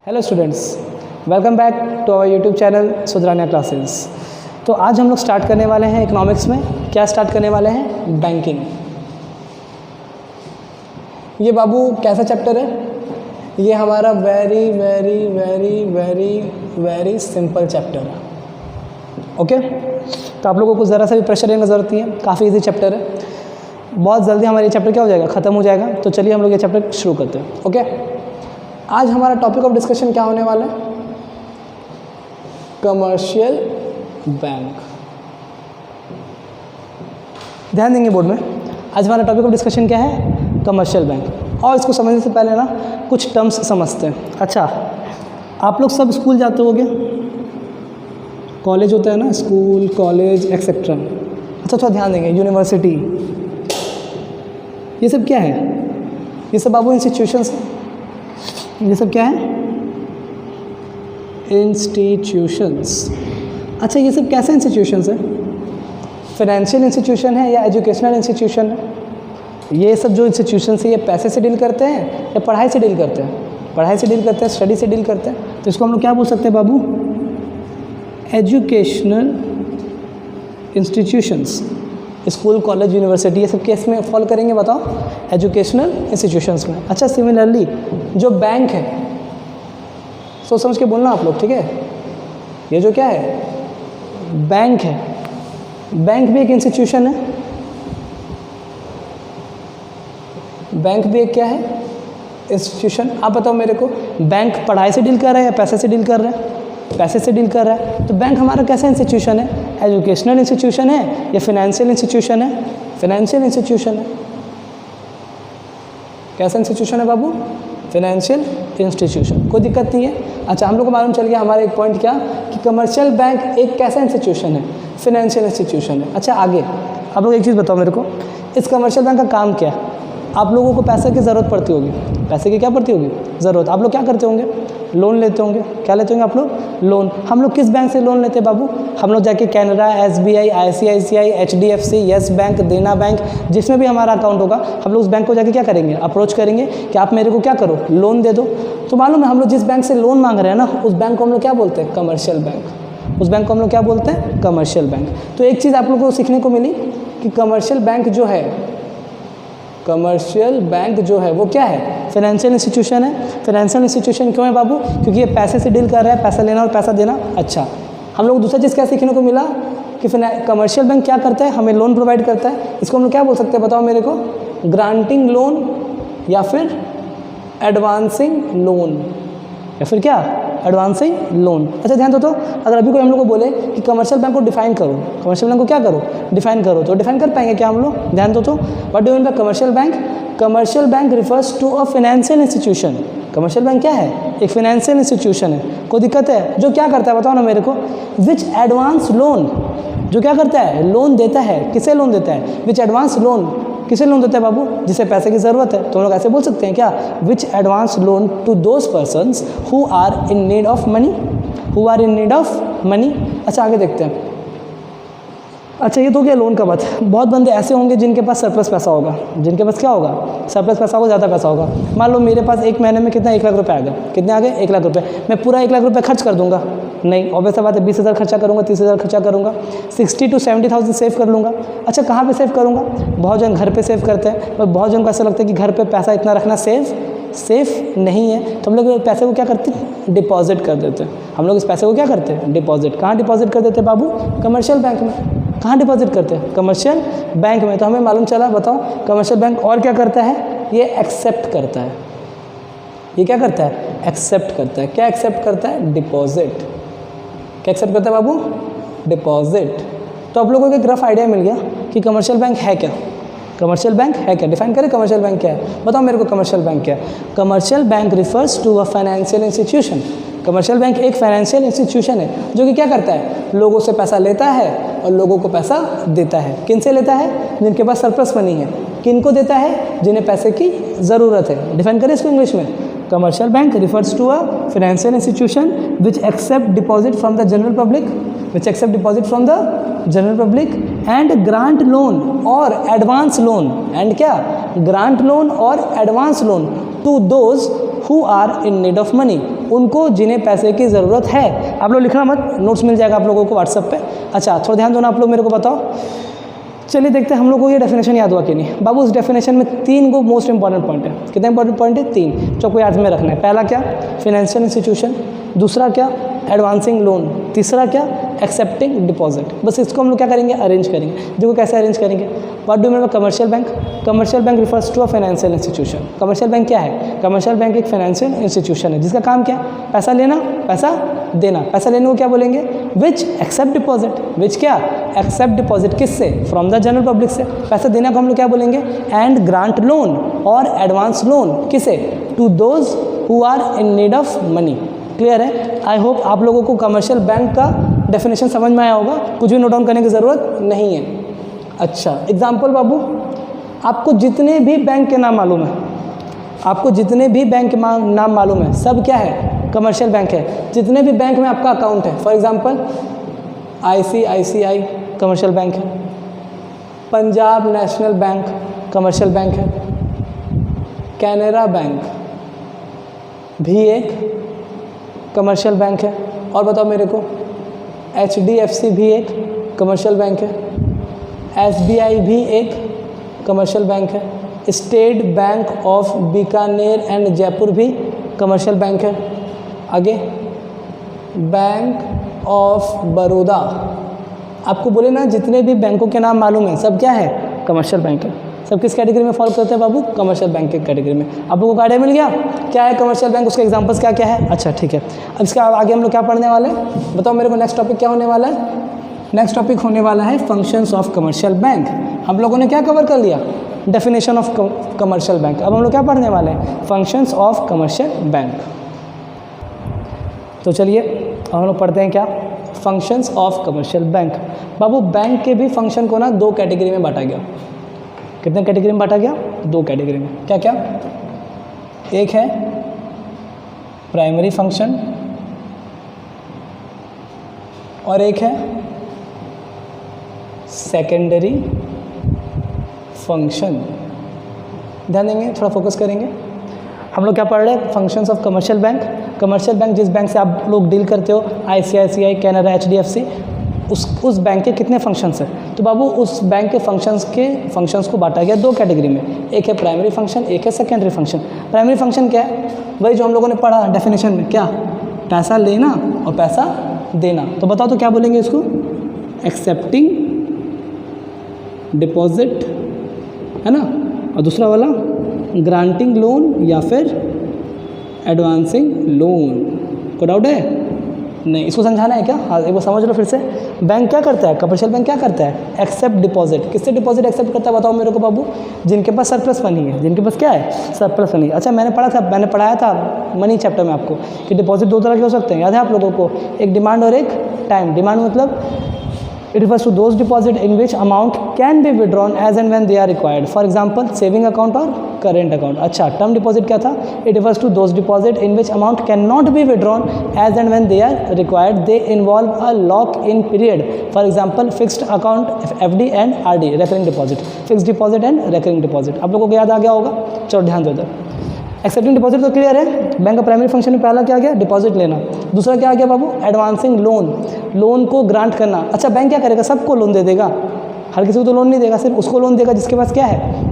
Hello students, welcome back to our YouTube channel Sudhraniya classes. तो आज हम लोग स्टार्ट करने वाले हैं इकोनॉमिक्स में। क्या स्टार्ट करने वाले हैं? बैंकिंग। ये बाबू कैसा चैप्टर है? ये हमारा very very very very very simple chapter है। ओके, तो आप लोगों को ज़रा सा भी प्रेशर लेने की ज़रूरत नहीं है, काफ़ी इजी चैप्टर है। बहुत जल्दी हमारा ये चैप्टर क्या हो जाएगा, ख़त्म हो जाएगा। तो चलिए हम लोग ये चैप्टर शुरू करते हैं। ओके, आज हमारा टॉपिक ऑफ डिस्कशन क्या होने वाला है? Commercial bank. ध्यान देंगे बोर्ड में। आज हमारा टॉपिक ऑफ डिस्कशन क्या है? Commercial bank. और इसको समझने से पहले ना कुछ टर्म्स समझते हैं। अच्छा, आप लोग सब स्कूल जाते होगे, कॉलेज होता है ना, स्कूल कॉलेज एक्सेट्रा। अच्छा, थोड़ा ध्यान देंगे। यूनिवर्सिटी, ये सब क्या है? ये सब बाबू इंस्टीट्यूशंस हैं। ये सब क्या है? इंस्टीट्यूशंस। अच्छा, ये सब कैसे इंस्टीट्यूशंस है? फाइनेंशियल इंस्टीट्यूशन है या एजुकेशनल इंस्टीट्यूशन है? ये सब जो इंस्टीट्यूशंस है, ये पैसे से डील करते हैं या पढ़ाई से डील करते हैं? पढ़ाई से डील करते हैं, स्टडी से डील करते हैं। तो इसको हम लोग क्या बोल सकते हैं बाबू? Educational institutions. School college university ये सब केस में फॉलो करेंगे, बताओ? एजुकेशनल इंस्टीट्यूशंस में। अच्छा, सिमिलरली जो बैंक है, सोच समझ के बोलना आप लोग, ठीक है? ये जो क्या है, बैंक है, बैंक भी एक इंस्टीट्यूशन है। बैंक भी एक क्या है? इंस्टीट्यूशन। आप बताओ मेरे को, बैंक पढ़ाई से डील कर रहा है या पैसे से डील कर रहा है? पैसे से डील कर रहा है। तो बैंक हमारा कैसा इंस्टीट्यूशन है? एजुकेशनल इंस्टीट्यूशन है या फाइनेंशियल इंस्टीट्यूशन है? फाइनेंशियल इंस्टीट्यूशन है। कैसा इंस्टीट्यूशन है बाबू? Financial institution. कोई दिक्कत नहीं है। अच्छा, हम लोग को मालूम चल गया हमारा एक पॉइंट क्या, कि कमर्शियल बैंक एक कैसा इंस्टीट्यूशन है? फाइनेंशियल इंस्टीट्यूशन है। अच्छा, आगे आप लोग एक चीज़ बताओ मेरे को, इस कमर्शियल बैंक का काम क्या है? आप लोगों को पैसे की ज़रूरत पड़ती होगी। पैसे की क्या पड़ती होगी? ज़रूरत। आप लोग क्या करते होंगे? लोन लेते होंगे। क्या लेते होंगे आप लोग? लोन। हम लोग किस बैंक से लोन लेते हैं बाबू? हम लोग जाके Canara, SBI, ICICI, HDFC, yes bank, देना बैंक, जिसमें भी हमारा अकाउंट होगा, हम लोग उस बैंक को जाके क्या करेंगे? अप्रोच करेंगे कि आप मेरे को क्या करो, लोन दे दो। तो मालूम है हम लोग जिस बैंक से लोन मांग रहे हैं ना, उस बैंक को हम लोग क्या बोलते हैं? Commercial bank. उस बैंक को हम लोग क्या बोलते हैं? Commercial bank. तो एक चीज़ आप लोगों को सीखने को मिली कि कमर्शियल बैंक जो है, कमर्शियल बैंक जो है वो क्या है? फाइनेंशियल इंस्टीट्यूशन है। फाइनेंशियल इंस्टीट्यूशन क्यों है बाबू? क्योंकि ये पैसे से डील कर रहा है, पैसा लेना और पैसा देना। अच्छा, हम लोग दूसरा चीज़ क्या सीखने को मिला कि कमर्शियल बैंक क्या करता है? हमें लोन प्रोवाइड करता है। इसको हम लोग क्या बोल सकते हैं, बताओ मेरे को? ग्रांटिंग लोन या फिर एडवांसिंग लोन, या फिर क्या? Advancing loan. अच्छा, ध्यान दो। तो अगर अभी कोई हम लोग को बोले कि कमर्शियल बैंक को डिफाइन करो, कमर्शियल बैंक को क्या करो? डिफाइन करो, तो डिफाइन कर पाएंगे क्या हम लोग? ध्यान दो। तो what do you mean by commercial bank? Commercial bank refers to a financial institution. Commercial bank क्या है? एक फाइनेंशियल इंस्टीट्यूशन है। कोई दिक्कत है? जो क्या करता है बताओ ना मेरे को? विच एडवांस लोन, जो क्या करता है? लोन देता है। किसे लोन देता है? विच एडवांस लोन, किसे लोन देता है बाबू? जिसे पैसे की ज़रूरत है। तो हम लोग ऐसे बोल सकते हैं क्या? Which advance loan to those persons who are in need of money, who are in need of money. अच्छा, आगे देखते हैं। अच्छा, ये तो क्या लोन का बात। बहुत बंदे ऐसे होंगे जिनके पास सरप्लस पैसा होगा। जिनके पास क्या होगा? सरप्लस पैसा होगा, ज़्यादा पैसा होगा। मान लो मेरे पास एक महीने में कितना, 1 लाख रुपए आ गए। कितने आ गए? 1 लाख रुपए। मैं पूरा 1 लाख रुपए खर्च कर दूंगा? नहीं, ऑब्वियस बात है। 20,000 खर्चा करूंगा, 30,000 खर्चा करूंगा, 60 to 70,000 सेव कर लूँगा। अच्छा, कहाँ पे सेव करूँगा? बहुत जन घर पे सेव करते हैं, पर बहुत जन को ऐसा लगता है कि घर पे पैसा इतना रखना सेफ नहीं है। तो हम लोग पैसे को क्या करते हैं? डिपॉजिट कर देते हैं। हम लोग इस पैसे को क्या करते हैं? डिपॉजिट। कहाँ डिपॉजिट कर देते हैं बाबू? कमर्शियल बैंक में। कहाँ डिपॉजिट करते हैं? कमर्शियल बैंक में। तो हमें मालूम चला, बताओ कमर्शियल बैंक और क्या करता है? ये एक्सेप्ट करता है। ये क्या करता है? एक्सेप्ट करता है। क्या एक्सेप्ट करता है? डिपॉजिट। क्या एक्सेप्ट करता है बाबू? डिपॉजिट। तो आप लोगों को एक रफ आइडिया मिल गया कि कमर्शियल बैंक है क्या। कमर्शियल बैंक है क्या? डिफाइन करें कमर्शियल बैंक क्या है? बताओ मेरे को कमर्शियल बैंक क्या है? Commercial bank refers to a financial institution. Commercial bank एक फाइनेंशियल इंस्टीट्यूशन है जो कि क्या करता है? लोगों से पैसा लेता है और लोगों को पैसा देता है। किन से लेता है? जिनके पास सरप्लस मनी है। किन को देता है? जिन्हें पैसे की ज़रूरत है। डिफाइन करें इसको इंग्लिश में। Commercial bank refers to a financial institution which accept deposit from the general public, and grant loan or advance loan, and क्या? grant loan और advance loan to those who are in need of money, उनको जिन्हें पैसे की ज़रूरत है। आप लोग लिखना मत, नोट्स मिल जाएगा आप लोगों को व्हाट्सएप पे। अच्छा थोड़ा ध्यान दो ना आप लोग, मेरे को बताओ। चलिए देखते हैं हम लोग को ये डेफिनेशन याद हुआ कि नहीं। बाबू उस डेफिनेशन में 3 को मोस्ट इंपॉर्टेंट पॉइंट है। कितने इंपॉर्टेंट पॉइंट है? 3, जो आपको याद में रखना है। पहला क्या? Financial institution. दूसरा क्या? Advancing loan. तीसरा क्या? Accepting deposit. बस इसको हम लोग क्या करेंगे? अरेंज करेंगे। देखो कैसे अरेंज करेंगे। What do mean by commercial bank? Commercial bank refers to a financial institution. Commercial bank क्या है? कमर्शियल बैंक एक फाइनेंशियल इंस्टीट्यूशन है जिसका काम क्या? पैसा लेना, पैसा देना। पैसा लेने को क्या बोलेंगे? विच एक्सेप्ट डिपॉजिट। विच क्या? Accept deposit. किससे? फ्रॉम द जनरल पब्लिक से। पैसा देना को हम लोग क्या बोलेंगे? एंड ग्रांट लोन और एडवांस लोन। किसे? To those who are in need of money. Clear है? आई होप आप लोगों को कमर्शियल बैंक का डेफिनेशन समझ में आया होगा, कुछ भी नोट डाउन करने की ज़रूरत नहीं है। अच्छा एग्जाम्पल बाबू, आपको जितने भी बैंक के नाम मालूम है, आपको जितने भी बैंक के नाम मालूम है, सब क्या है? कमर्शियल बैंक है। जितने भी बैंक में आपका अकाउंट है, for example ICICI commercial bank है, Punjab national bank commercial bank है, कैनरा बैंक भी एक कमर्शियल बैंक है। और बताओ मेरे को, HDFC भी एक कमर्शियल बैंक है, SBI भी एक कमर्शियल बैंक है, state bank of Bikaner and Jaipur भी कमर्शियल बैंक है। आगे बैंक ऑफ बड़ौदा। आपको बोले ना जितने भी बैंकों के नाम मालूम है सब क्या है? कमर्शियल बैंक है। सब किस कैटेगरी में फॉलो करते हैं बाबू? कमर्शियल बैंक के कैटेगरी में। आप लोगों को आइडिया मिल गया क्या है कमर्शियल बैंक, उसके एग्जांपल्स क्या क्या है? अच्छा ठीक है, अब इसके आगे हम लोग क्या पढ़ने वाले हैं बताओ मेरे को। नेक्स्ट टॉपिक क्या होने वाला है? नेक्स्ट टॉपिक होने वाला है फंक्शंस ऑफ कमर्शियल बैंक। हम लोगों ने क्या कवर कर लिया? Definition of commercial bank. अब हम लोग क्या पढ़ने वाले हैं? Functions of commercial bank. तो चलिए हम लोग पढ़ते हैं क्या? Functions of commercial bank. Babu bank के भी फंक्शन को ना 2 कैटेगरी में बांटा गया। कितने कैटेगरी में बांटा गया? 2 कैटेगरी में। क्या क्या? एक है प्राइमरी फंक्शन और एक है सेकेंडरी फंक्शन। ध्यान देंगे, थोड़ा फोकस करेंगे। हम लोग क्या पढ़ रहे हैं? Functions of commercial bank. Commercial bank जिस बैंक से आप लोग डील करते हो, ICICI, कैनरा, HDFC, उस बैंक के कितने फंक्शंस हैं? तो बाबू उस बैंक के फंक्शंस को बांटा गया 2 कैटेगरी में। एक है प्राइमरी फंक्शन, एक है सेकेंडरी फंक्शन। प्राइमरी फंक्शन क्या है? वही जो हम लोगों ने पढ़ा डेफिनेशन में, क्या? पैसा लेना और पैसा देना। तो बताओ तो क्या बोलेंगे इसको? एक्सेप्टिंग डिपॉजिट, है ना। और दूसरा वाला ग्रांटिंग लोन या फिर एडवांसिंग लोन। कोई डाउट है? नहीं, इसको समझाना है क्या? हाँ एक बार समझ लो फिर से। बैंक क्या करता है? कमर्शियल बैंक क्या करता है? Accept deposit. किससे डिपॉजिट एक्सेप्ट करता है बताओ मेरे को बाबू? जिनके पास सरप्लस मनी है। जिनके पास क्या है? Surplus money. अच्छा मैंने पढ़ाया था मनी चैप्टर में आपको कि डिपॉजिट 2 तरह के हो सकते हैं, याद है आप लोगों को? एक डिमांड और एक टाइम। डिमांड मतलब it refers to those deposit in which amount can be withdrawn as and when they are required. For example, saving account or current account. अच्छा term deposit क्या था? It refers to those deposit in which amount cannot be withdrawn as and when they are required. They involve a lock-in period. For example, fixed account FD and RD, recurring deposit. Fixed deposit and recurring deposit. आप लोगों को याद आ गया होगा? चलो ध्यान दो इधर। एक्सेप्टिंग डिपॉजिट तो क्लियर है। बैंक का प्राइमरी फंक्शन में पहला क्या आ गया? डिपॉजिट लेना। दूसरा क्या आ गया बाबू? एडवांसिंग लोन, लोन को ग्रांट करना। अच्छा बैंक क्या करेगा? सबको लोन दे देगा? हर किसी को तो लोन नहीं देगा, सिर्फ उसको लोन देगा जिसके पास क्या है?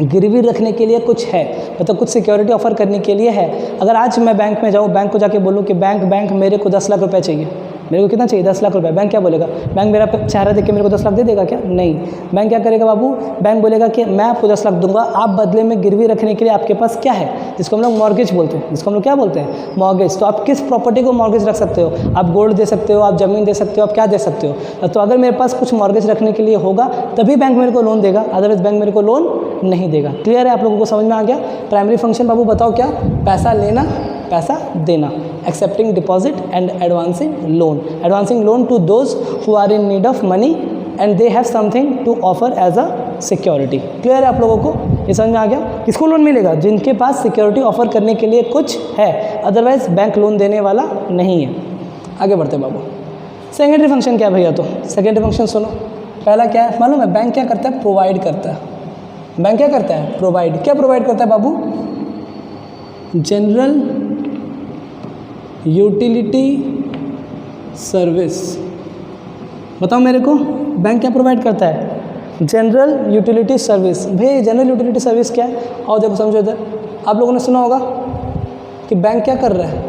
गिरवी रखने के लिए कुछ है, मतलब कुछ सिक्योरिटी ऑफर करने के लिए है। अगर आज मैं बैंक में जाऊँ, बैंक को जाके बोलूँ कि बैंक मेरे को 10 लाख रुपये चाहिए, मेरे को कितना चाहिए? 10 लाख रुपये। बैंक क्या बोलेगा? बैंक मेरा चेहरा देख के मेरे को 10 लाख दे देगा क्या? नहीं। बैंक क्या करेगा बाबू? बैंक बोलेगा कि मैं आपको 10 लाख दूंगा, आप बदले में गिरवी रखने के लिए आपके पास क्या है? जिसको हम लोग मॉर्गेज बोलते हैं। जिसको हम लोग क्या बोलते हैं? मॉर्गेज। तो आप किस प्रॉपर्टी को मॉर्गेज रख सकते हो? आप गोल्ड दे सकते हो, आप ज़मीन दे सकते हो, आप क्या दे सकते हो? तो अगर मेरे पास कुछ मॉर्गेज रखने के लिए होगा तभी बैंक मेरे को लोन देगा, अदरवाइज बैंक मेरे को लोन नहीं देगा। क्लियर है? आप लोगों को समझ में आ गया? प्राइमरी फंक्शन बाबू बताओ क्या? पैसा लेना, पैसा देना। Accepting deposit and advancing loan. Advancing loan to those who are in need of money and they have something to offer as a security. Clear है आप लोगों को? ये समझ में आ गया? किसको लोन मिलेगा? जिनके पास सिक्योरिटी ऑफर करने के लिए कुछ है, अदरवाइज बैंक लोन देने वाला नहीं है। आगे बढ़ते बाबू। सेकेंडरी फंक्शन क्या है भैया? तो सेकेंडरी फंक्शन सुनो। पहला क्या है मालूम है? बैंक क्या करता है? प्रोवाइड करता है। बैंक क्या करता है? प्रोवाइड। क्या प्रोवाइड करता है बाबू? General utility service. बताओ मेरे को, बैंक क्या प्रोवाइड करता है? General utility service. भाई जनरल यूटिलिटी सर्विस क्या है? और देखो समझो इधर, आप लोगों ने सुना होगा कि बैंक क्या कर रहा है,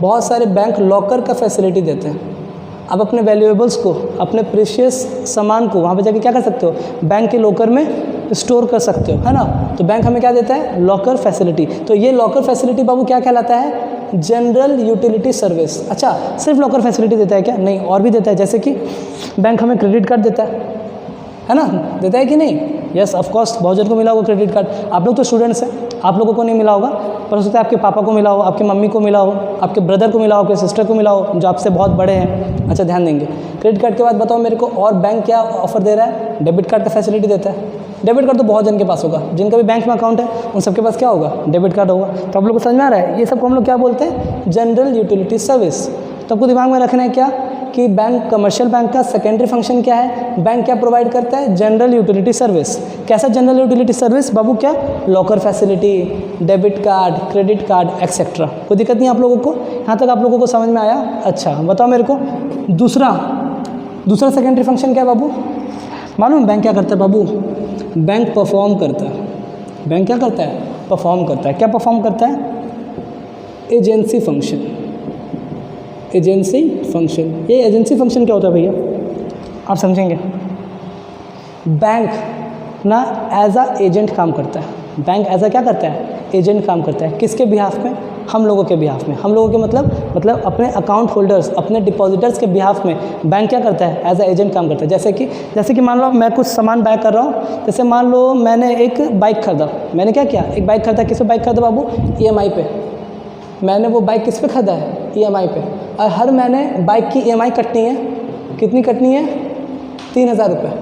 बहुत सारे बैंक लॉकर का फैसिलिटी देते हैं। आप अपने वैल्यूएबल्स को, अपने प्रीशियस सामान को वहाँ पे जाके क्या कर सकते हो, बैंक के लॉकर में स्टोर कर सकते हो, है ना। तो बैंक हमें क्या देता है? Locker facility. तो ये लॉकर फैसिलिटी बाबू क्या कहलाता है? General utility service. अच्छा, सिर्फ लॉकर फैसिलिटी देता है क्या? नहीं, और भी देता है। जैसे कि बैंक हमें क्रेडिट कार्ड देता है ना, देता है कि नहीं? यस ऑफ कोर्स, बहुत जन को मिला होगा क्रेडिट कार्ड। आप लोग तो स्टूडेंट्स हैं, आप लोगों को नहीं मिला होगा, पर हो सकता है आपके पापा को मिला हो, आपके मम्मी को मिला हो, आपके ब्रदर को मिला हो, आपके सिस्टर को मिला हो, जो आपसे बहुत बड़े हैं। अच्छा, ध्यान देंगे। क्रेडिट कार्ड के बाद बताओ मेरे को, और बैंक क्या ऑफर दे रहा है? डेबिट कार्ड का फैसिलिटी देता है। डेबिट कार्ड तो बहुत जन के पास होगा, जिनका भी बैंक में अकाउंट है उन सबके पास क्या होगा? डेबिट कार्ड होगा। तो आप लोग को समझ में आ रहा है? ये सबको हम लोग क्या बोलते हैं? General utility service. तो आपको दिमाग में रखना है क्या कि बैंक, कमर्शियल बैंक का सेकेंडरी फंक्शन क्या है? बैंक क्या प्रोवाइड करता है? General utility service. कैसा जनरल यूटिलिटी सर्विस बाबू? क्या? Locker facility, debit card, credit card etcetera. कोई दिक्कत नहीं आप लोगों को? यहाँ तक आप लोगों को समझ में आया? अच्छा, बताओ मेरे को, दूसरा सेकेंडरी फंक्शन क्या है बाबू? मालूम बैंक क्या करता है बाबू? बैंक परफॉर्म करता है। बैंक क्या करता है? परफॉर्म करता है। क्या परफॉर्म करता है? Agency function. Agency function. ये एजेंसी फंक्शन क्या होता है भैया? आप समझेंगे। बैंक ना एज अ एजेंट काम करता है। बैंक एज अ क्या करता है? एजेंट काम करता है। किसके बिहाफ में? हम लोगों के बिहाफ में। हम लोगों के मतलब अपने अकाउंट होल्डर्स, अपने डिपॉजिटर्स के बिहाफ में बैंक क्या करता है? एज अ एजेंट काम करता है। जैसे कि मान लो मैं कुछ सामान बाय कर रहा हूँ। जैसे मान लो मैंने एक बाइक खरीदा। मैंने क्या किया? एक बाइक खरीदा। किस पे बाइक खरीदा बाबू? EMI पे। मैंने वो बाइक किस पे खरीदा है? EMI पे। और हर महीने बाइक की EMI कटनी है। कितनी कटनी है? 3000 रुपये।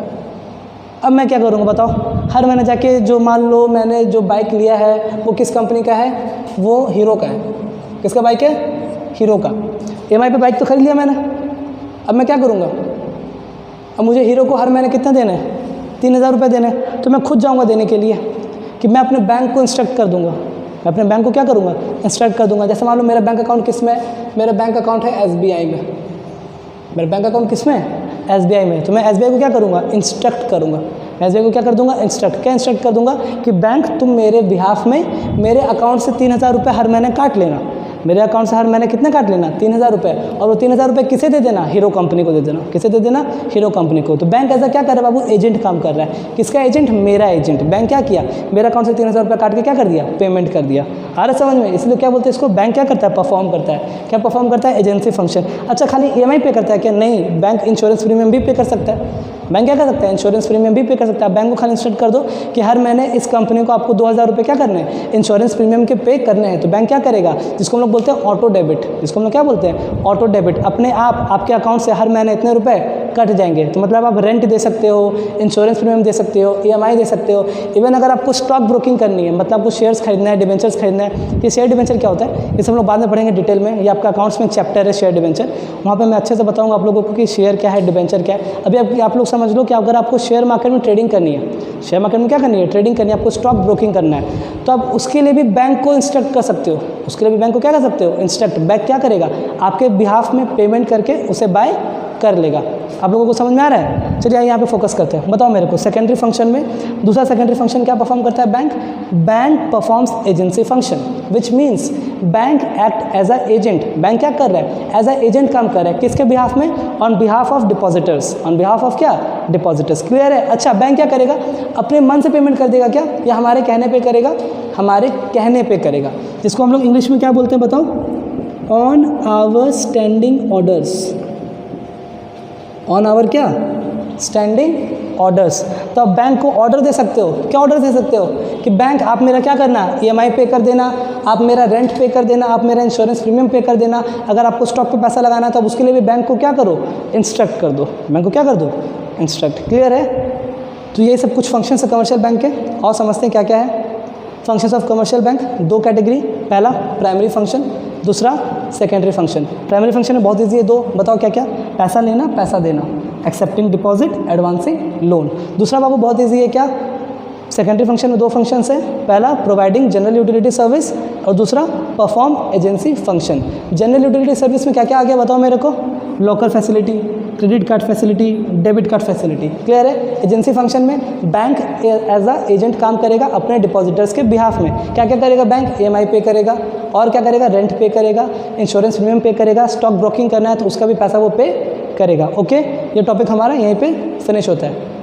अब मैं क्या करूँगा बताओ? हर महीने जाके, जो मान लो मैंने जो बाइक लिया है वो किस कंपनी का है? वो हीरो का है। किसका बाइक है? हीरो का। EMI पे बाइक तो खरीद लिया मैंने। अब मैं क्या करूँगा? अब मुझे हीरो को हर महीने कितने देने हैं? 3000 रुपये देने। तो मैं खुद जाऊँगा देने के लिए कि मैं अपने बैंक को इंस्ट्रक्ट कर दूँगा। मैं अपने बैंक को क्या करूँगा? इंस्ट्रक्ट कर दूँगा। जैसे मान लो मेरा बैंक अकाउंट किस में है? मेरा बैंक अकाउंट है SBI में। मेरा बैंक अकाउंट किस में है? SBI में। तो मैं SBI को क्या करूँगा? इंस्ट्रक्ट करूँगा। मैं SBI को क्या कर दूँगा? इंस्ट्रक्ट। क्या इंस्ट्रक्ट कर दूँगा? कि बैंक तुम मेरे बिहाफ में मेरे अकाउंट से 3000 रुपये हर महीने काट लेना। मेरे अकाउंट से हर महीने कितने काट लेना? 3000 रुपये। और वो 3000 रुपये किसे दे देना? हीरो कंपनी को दे देना। किसे दे देना? हीरो कंपनी को। तो बैंक ऐसा क्या कर रहा है बाबू? एजेंट काम कर रहा है। किसका एजेंट? मेरा एजेंट। बैंक क्या किया? मेरे अकाउंट से 3000 रुपये काट के क्या कर दिया? पेमेंट कर दिया। आ रहा समझ में? इसलिए क्या बोलते हैं इसको? बैंक क्या करता है? परफॉर्म करता है। क्या परफॉर्म करता है? Agency function. अच्छा, खाली EMI पे करता है क्या? नहीं, बैंक इंश्योरेंस प्रीमियम भी पे कर सकता है। बैंक क्या कर सकता है? इंश्योरेंस प्रीमियम भी पे कर सकता है। बैंक को खाली इंस्ट्रक्ट कर दो कि हर महीने इस कंपनी को आपको 2000 रुपये क्या करने हैं? इंश्योरेंस प्रीमियम के पे करने हैं। तो बैंक क्या करेगा? जिसको हम लोग बोलते हैं ऑटो डेबिट। जिसको हम लोग क्या बोलते हैं? Auto debit. अपने आप आपके अकाउंट से हर महीने इतने रुपए कट जाएंगे। तो मतलब आप रेंट दे सकते हो, इंश्योरेंस प्रीमियम दे सकते हो, EMI दे सकते हो। इवन अगर आपको स्टॉक ब्रोकिंग करनी है, मतलब आपको शेयर्स खरीदना है, डिबेंचर्स खरीदना है। ये शेयर डिबेंचर क्या होता है? ये सब हम लोग बाद में पढ़ेंगे डिटेल में। ये आपका अकाउंट्स में चैप्टर है शेयर डिबेंचर। वहाँ पे मैं अच्छे से बताऊँगा आप लोगों को कि शेयर क्या है, डिबेंचर क्या है। अभी आप लोग समझ लो कि अगर आपको शेयर मार्केट में ट्रेडिंग करनी है, शेयर मार्केट में क्या करनी है? ट्रेडिंग करनी है, आपको स्टॉक ब्रोकिंग करना है, तो आप उसके लिए भी बैंक को इंस्ट्रक्ट कर सकते हो। उसके लिए भी बैंक को क्या कर सकते हो? इंस्ट्रक्ट। बैंक क्या करेगा? आपके बिहाफ में पेमेंट करके उसे बाय कर लेगा। आप लोगों को समझ में आ रहा है? चलिए यहाँ पे फोकस करते हैं। बताओ मेरे को, सेकेंडरी फंक्शन में दूसरा सेकेंडरी फंक्शन क्या परफॉर्म करता है bank? Bank performs agency function, which means bank act as a agent. Bank क्या कर रहा है? एज अ एजेंट काम कर रहा है। किसके बिहाफ में? On behalf of depositors. On behalf of क्या? डिपॉजिटर्स। क्लियर है? अच्छा, बैंक क्या करेगा? अपने मन से पेमेंट कर देगा क्या, या हमारे कहने पे करेगा? हमारे कहने पे करेगा, जिसको हम लोग इंग्लिश में क्या बोलते हैं बताओ? On our standing orders. On our क्या? Standing orders. तो आप बैंक को ऑर्डर दे सकते हो। क्या ऑर्डर दे सकते हो? कि बैंक आप मेरा क्या करना? EMI पे कर देना, आप मेरा रेंट पे कर देना, आप मेरा इंश्योरेंस प्रीमियम पे कर देना। अगर आपको स्टॉक पे पैसा लगाना है तो उसके लिए भी बैंक को क्या करो? इंस्ट्रक्ट कर दो। बैंक को क्या कर दो? इंस्ट्रक्ट। क्लियर है? तो ये सब कुछ फंक्शंस है कमर्शियल बैंक के। और समझते हैं क्या क्या है फंक्शंस ऑफ कमर्शियल बैंक। दो कैटेगरी, पहला प्राइमरी फंक्शन, दूसरा सेकेंडरी फंक्शन। प्राइमरी फंक्शन में बहुत ईजी है, दो। बताओ क्या क्या? पैसा लेना, पैसा देना, एक्सेप्टिंग डिपॉजिट, एडवांसिंग लोन। दूसरा बाबू बहुत ईजी है, क्या? सेकेंडरी फंक्शन में दो फंक्शन है। पहला प्रोवाइडिंग जनरल यूटिलिटी सर्विस, और दूसरा perform agency function. General utility service में क्या क्या आ गया बताओ मेरे को? Local facility, credit card facility, debit card facility. Clear है? एजेंसी फंक्शन में बैंक एज अ एजेंट काम करेगा अपने डिपॉजिटर्स के बिहाफ में। क्या क्या करेगा बैंक? EMI पे करेगा, और क्या करेगा? रेंट पे करेगा, इंश्योरेंस प्रीमियम पे करेगा, स्टॉक ब्रोकिंग करना है तो उसका भी पैसा वो पे करेगा। ओके, ये टॉपिक हमारा यहीं पे फिनिश होता है।